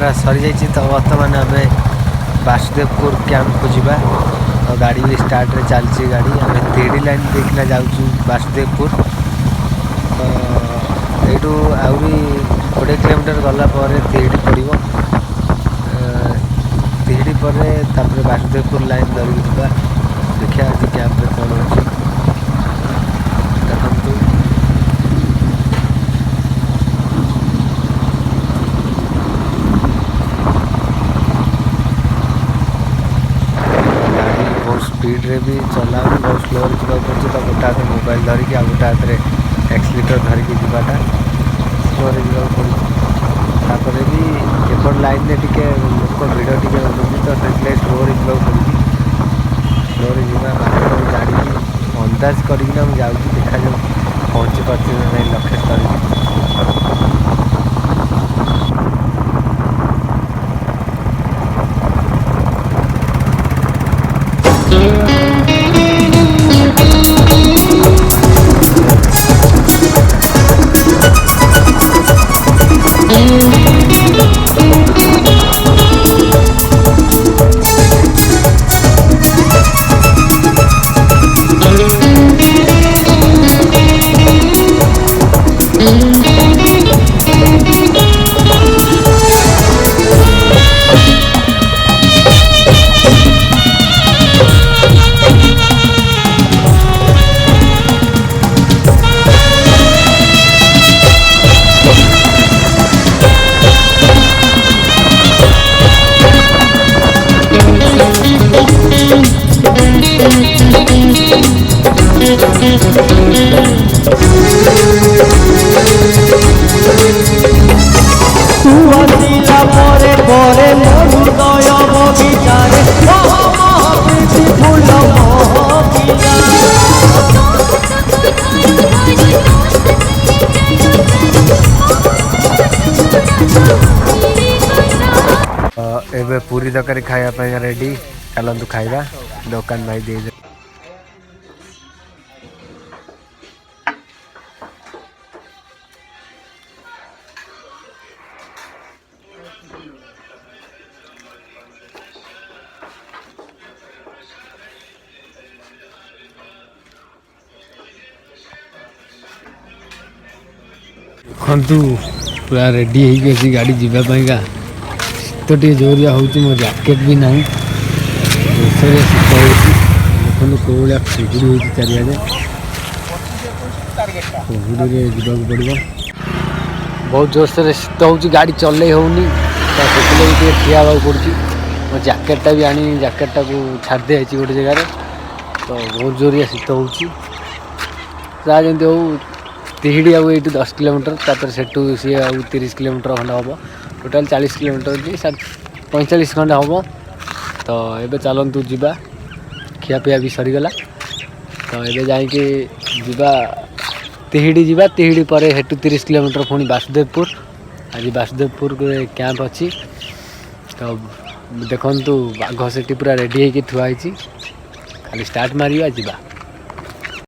यात्रा सरी जाइए। तो बर्तमान आम वासुदेवपुर कैंप को जीवा। तो गाड़ी भी स्टार्ट रे चलती गाड़ी आम 3D लाइन देखना जाऊँ वासुदेवपुर। तो यू आहरी 20 किलोमीटर गला 3D पड़ो 3D पर वासुदेवपुर लाइन धरिक जा देखा आज कैंप कौन अच्छी देखु। स्पीड रे भी चला बहुत स्लो जावा पड़े। तो गोटे हाथ मोबाइल धरिकी आ गोटे हाथ में एक्सीटर धरिकी जावाटा स्लो जावा पड़े। भी एपट लाइन में टिके लोक भिड़ टिके रोचे तो से स्लो जावा पड़ी स्लो जा गाड़ी अंदाज करना मुझे देखा पहुँची पार्टी ना लक्ष्य स्थल। एबे पूरी तरकारी खाया रेडी चलतु खाइबा दुकान भाई दे देखु पूरा रेडी होगी गाड़ी जीवाईका। शीत टे जोरिया हो मो जैकेट भी ना जोर शीत हो देखो कौ भाया खुगुड़ी हो चारिड़े खुगुड़ी जावाक पड़ो। बहुत जोर से शीत हो गाड़ी चल होनी तो से ठिया हाँ पड़ी। मो जैकेटा भी आनी जैकेटा को छाड़ी आई गोटे जगार। तो बहुत जोरिया शीत हो जमी हो तिहिड़ी आउ ये 10 किलोमीटर तापर से सी 30 किलोमीटर खंडे हम टोटाल 40 किलोमीटर कि 45 खंडे हम। तो ये चलतु जा खियापिया भी सरीगला। तो ये जा तिहिड़ी जा तिहिड़ी पर हेटू 30 किलोमीटर पुणी वासुदेवपुर। आज वासुदेवपुर कैंप अच्छी। तो देखु बाघ से पूरा रेडी होगी थुआई खाली स्टार्ट मारिया जा।